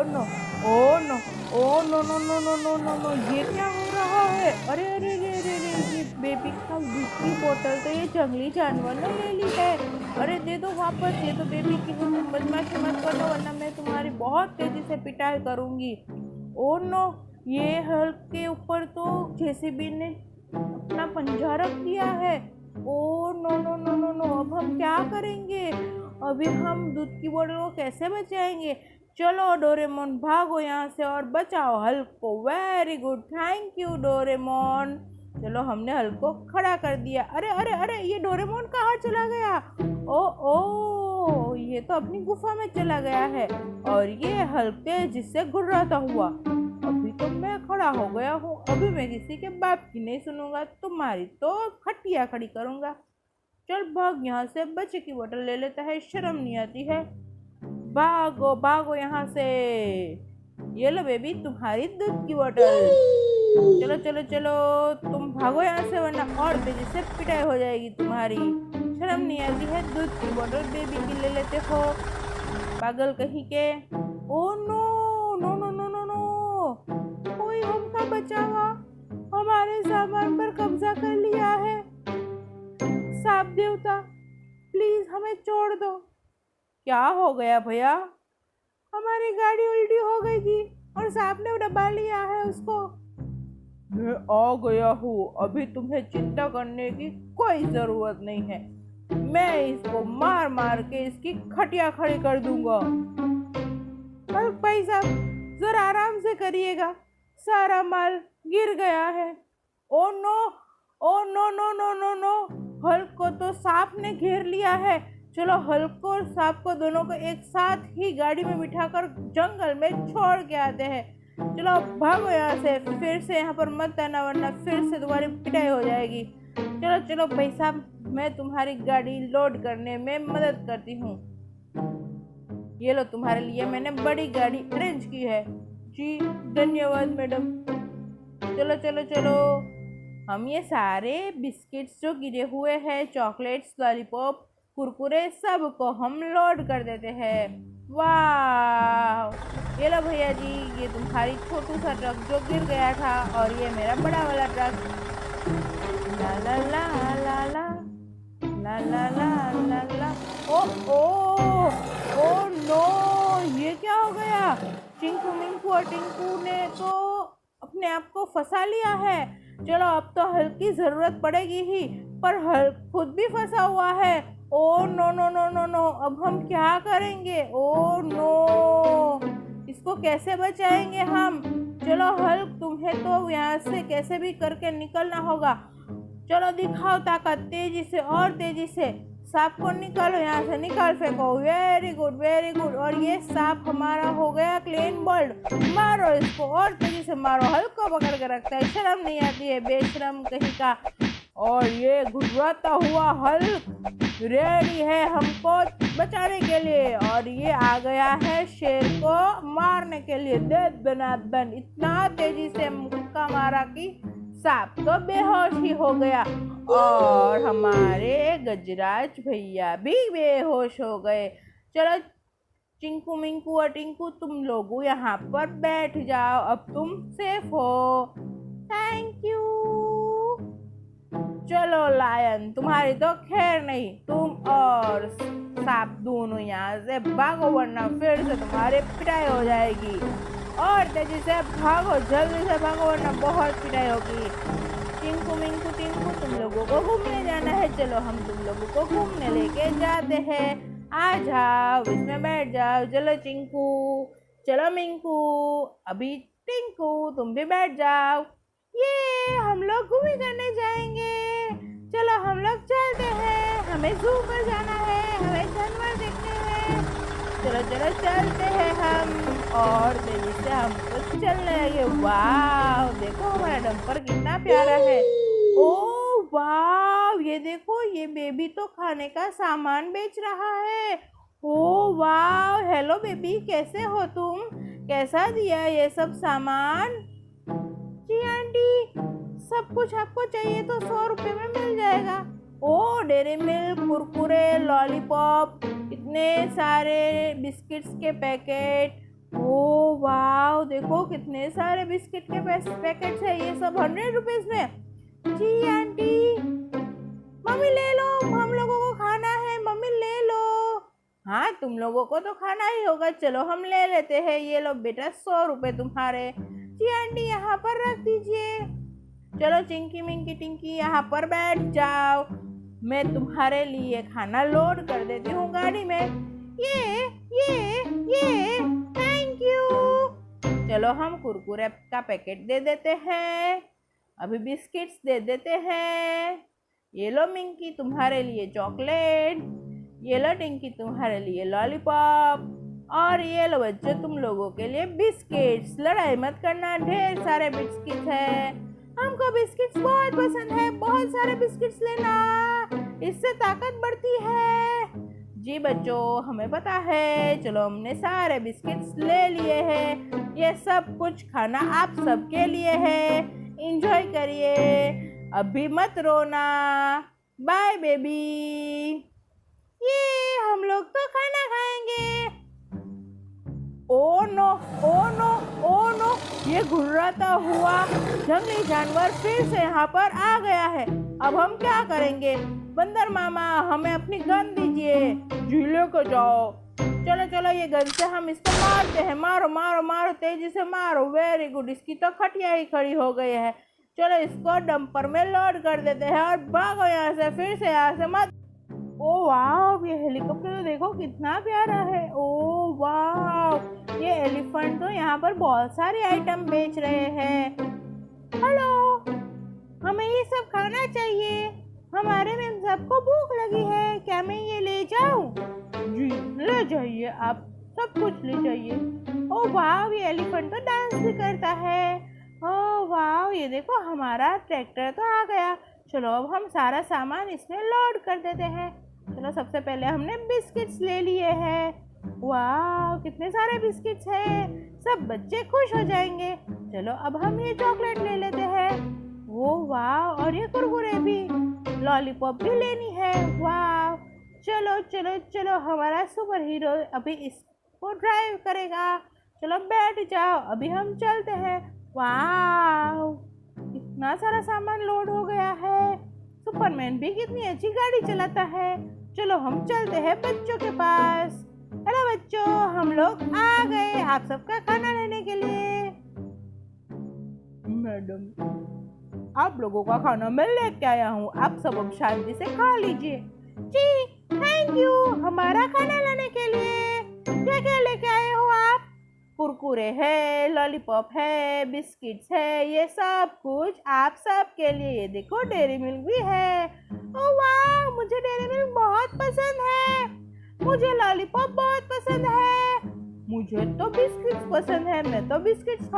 No, oh no, oh no no no no no no no, ये क्या हो रहा है? अरे अरे अरे अरे अरे, ये बेबी का दूध की बोतल तो ये जंगली जानवर ने ले ली है। अरे दे दो वापस, ये तो बेबी की है, तुम बदमाशी मत करना वरना मैं तुम्हारी बहुत तेजी से पिटाई करूंगी। ओ नो, ये हल्क के ऊपर तो जेसीबी ने अपना पंजा रख दिया है। Oh no no no no no, अब हम क्या करेंगे? अभी हम दूध की बोतल को कैसे बचाएंगे? चलो डोरेमोन भागो यहाँ से और बचाओ हल्क को। Very good, thank you Doraemon. चलो हमने हल्क को खड़ा कर दिया। अरे अरे अरे, ये डोरेमोन कहाँ चला गया? ओ ये तो अपनी गुफा में चला गया है। और ये हल्क तेजी से गुर्राता हुआ। अभी तो मैं खड़ा हो गया हूँ, अभी मैं किसी के बाप की नहीं सुनूंगा, तुम्हारी तो खटिया खड़ी करूंगा। चल भाग यहाँ से, बच्चे की बोतल ले लेता है, शर्म नहीं आती है। भागो भागो यहाँ से। ये लो बेबी, तुम्हारी दूध की बोतल। चलो चलो चलो, तुम भागो यहाँ से वरना और तेजी से पिटाई हो जाएगी तुम्हारी। शर्म नहीं आती है, दूध की बोतल बेबी की ले लेते हो, पागल कहीं के। Oh no no no no no no, कोई हमका बचावा, हमारे सामान पर कब्जा कर लिया है। सांप देवता प्लीज हमें छोड़ दो। क्या हो गया भैया? हमारी गाड़ी उल्टी हो गई थी और सांप ने दबा लिया है उसको। मैं आ गया हूँ, अभी तुम्हें चिंता करने की कोई जरूरत नहीं है। मैं इसको मार मार के इसकी खटिया खड़ी कर दूंगा। भाई साहब जरा आराम से करिएगा, सारा माल गिर गया है। Oh no, oh no no no no no, Hulk को तो सांप ने घेर लिया है। चलो हल्क को और सांप को दोनों को एक साथ ही गाड़ी में बिठाकर जंगल में छोड़ के आते हैं। चलो भागो यहाँ से, फिर से यहाँ पर मत आना वरना फिर से तुम्हारी पिटाई हो जाएगी। चलो चलो भाई साहब, मैं तुम्हारी गाड़ी लोड करने में मदद करती हूँ। ये लो तुम्हारे लिए मैंने बड़ी गाड़ी अरेंज की है। जी धन्यवाद मैडम। चलो चलो चलो, हम ये सारे बिस्किट्स जो गिरे हुए हैं, चॉकलेट्स, लॉलीपॉप, कुरकुरे, सब को हम लोड कर देते हैं। वाह, ये लो भैया जी, ये तुम्हारी छोटू सा ट्रक जो गिर गया था और ये मेरा बड़ा वाला ट्रक। ला ला ला ला ला ला ला ला ला ला। ओ नो, ये क्या हो गया? चिंकू मिंकू और टिंकू ने तो अपने आप को फंसा लिया है। चलो अब तो हल्क की जरूरत पड़ेगी ही, पर हल्क खुद भी फंसा हुआ है। Oh no no no no no, अब हम क्या करेंगे? ओ नो, इसको कैसे बचाएंगे हम? चलो हल्क, तुम्हें तो यहाँ से कैसे भी करके निकलना होगा। चलो दिखाओ ताकत, तेजी से और तेजी से। सांप को निकालो यहाँ से, निकाल फेंको। Very good very good. और ये सांप हमारा हो गया क्लीन बोल्ड। मारो इसको और तेजी से मारो। हल्क को पकड़ के रखता है, शर्म नहीं आती है, बेशरम कहीं का। और ये गुर्राता हुआ हल्क रेडी है हमको बचाने के लिए। और ये आ गया है शेर को मारने के लिए। दे दनादन, इतना तेजी से मुक्का मारा कि सांप तो बेहोश ही हो गया और हमारे गजराज भैया भी बेहोश हो गए। चलो चिंकू मिंकू और टिंकू, तुम लोग यहाँ पर बैठ जाओ, अब तुम सेफ हो। Thank you. चलो लायन, तुम्हारी तो खैर नहीं, तुम और सांप दोनों यहाँ से भागो वरना फिर से तुम्हारी पिटाई हो जाएगी। और तेजी से भागो, जल्दी से भागो वरना बहुत पिटाई होगी। टिंकू मिंकू टिंकू, तुम लोगों को घूमने जाना है, चलो हम तुम लोगों को घूमने लेके जाते हैं। आ जाओ, इसमें बैठ जाओ। चलो चिंकू, चलो मिंकू, अभी टिंकू तुम भी बैठ जाओ। ये हम लोग घूमी करने जाएंगे। चलो हम लोग चलते हैं, हमें जू पर जाना है, हमें जानवर देखने हैं। चलो चलो चलते हैं हम, और तेजी से हम तो चलने लगे। वाह, देखो हमारा डंपर कितना प्यारा है। ओ वाह, ये देखो, ये बेबी तो खाने का सामान बेच रहा है। ओ वाह, हेलो बेबी, कैसे हो तुम? कैसा दिया ये सब सामान? जी आंटी, सब कुछ आपको चाहिए तो 100 रुपये में मिल जाएगा। ओ डेयरी मिल्क, कुरकुरे, लॉलीपॉप, इतने सारे बिस्किट्स के पैकेट। ओ देखो कितने सारे बिस्किट के पैकेट्स है, ये सब 100 रुपीज में। जी आंटी, मम्मी ले लो, हम लोगों को खाना है, मम्मी ले लो। हाँ, तुम लोगों को तो खाना ही होगा, चलो हम ले लेते हैं। ये लो बेटा 100 रुपए तुम्हारे। जी आंटी, यहाँ पर रख दीजिए। चलो चिंकी मिंकी टिंकी, यहाँ पर बैठ जाओ, मैं तुम्हारे लिए खाना लोड कर देती हूँ गाड़ी में। ये थैंक यू। चलो हम कुरकुरे का पैकेट दे देते हैं, अभी बिस्किट्स दे देते हैं। ये लो मिंकी तुम्हारे लिए चॉकलेट, ये लो टिंकी तुम्हारे लिए लॉलीपॉप, और ये लो बच्चों तुम लोगों के लिए बिस्किट्स। लड़ाई मत करना, ढेर सारे बिस्किट्स है, हमको बिस्किट्स बहुत पसंद है, बहुत सारे बिस्किट्स लेना, इससे ताकत बढ़ती है। जी बच्चों, हमें पता है, चलो हमने सारे बिस्किट्स ले लिए हैं। ये सब कुछ खाना आप सबके लिए है, एंजॉय करिए, अभी मत रोना। Bye baby. ये हम लोग तो खाना खाएंगे। Oh no oh no oh no, ये घुर्राता हुआ जंगली जानवर फिर से यहाँ पर आ गया है। अब हम क्या करेंगे? बंदर मामा, हमें अपनी गन दीजिए। झीले को जाओ। चलो चलो, ये गन से हम इसको मारते हैं। मारो मारो मारो, तेजी से मारो। वेरी गुड, इसकी तो खटिया ही खड़ी हो गई है। चलो इसको डंपर में लोड कर देते हैं और भागो यहाँ से, फिर से यहाँ से मत। ओ वाह, ये हेलीकॉप्टर तो देखो कितना प्यारा है। ओ वाह, ये एलिफेंट तो यहाँ पर बहुत सारे आइटम बेच रहे हैं। हेलो, हमें ये सब खाना चाहिए, हमारे में सबको भूख लगी है, क्या मैं ये ले जाऊं? जी ले जाइए, आप सब कुछ ले जाइए। ओ वाह, ये एलिफेंट तो डांस भी करता है। ओ वाह, ये देखो हमारा ट्रैक्टर तो आ गया। चलो अब हम सारा सामान इसमें लोड कर देते हैं। चलो सबसे पहले हमने बिस्किट्स ले लिए हैं। वाह, कितने सारे बिस्किट्स हैं, सब बच्चे खुश हो जाएंगे। चलो अब हम ये चॉकलेट ले लेते हैं। वो वाह, और ये कुरकुरे भी, लॉलीपॉप भी लेनी है। वाह, चलो चलो चलो, हमारा सुपर हीरो अभी इसको ड्राइव करेगा। चलो बैठ जाओ, अभी हम चलते हैं। वाह, इतना सारा सामान लोड हो गया है। सुपरमैन भी कितनी अच्छी गाड़ी चलाता है। चलो हम चलते हैं बच्चों के पास। हेलो बच्चों, हम लोग आ गए आप सबका खाना लेने के लिए। मैडम, आप लोगों का खाना मैं लेके आया हूँ, आप सब अब शांति से खा लीजिए। जी थैंक यू, हमारा खाना लाने के लिए। क्या क्या लेके आए हो आप? कुरकुरे है, लॉलीपॉप है, बिस्किट्स है, ये सब कुछ आप सब के लिए। ये देखो डेयरी मिल्क भी है। ओह वाह, मुझे डेयरी मिल्क बहुत पसंद है, मुझे लॉलीपॉप बहुत पसंद है, मुझे तो बिस्किट्स पसंद है, मैं तो बिस्किट्स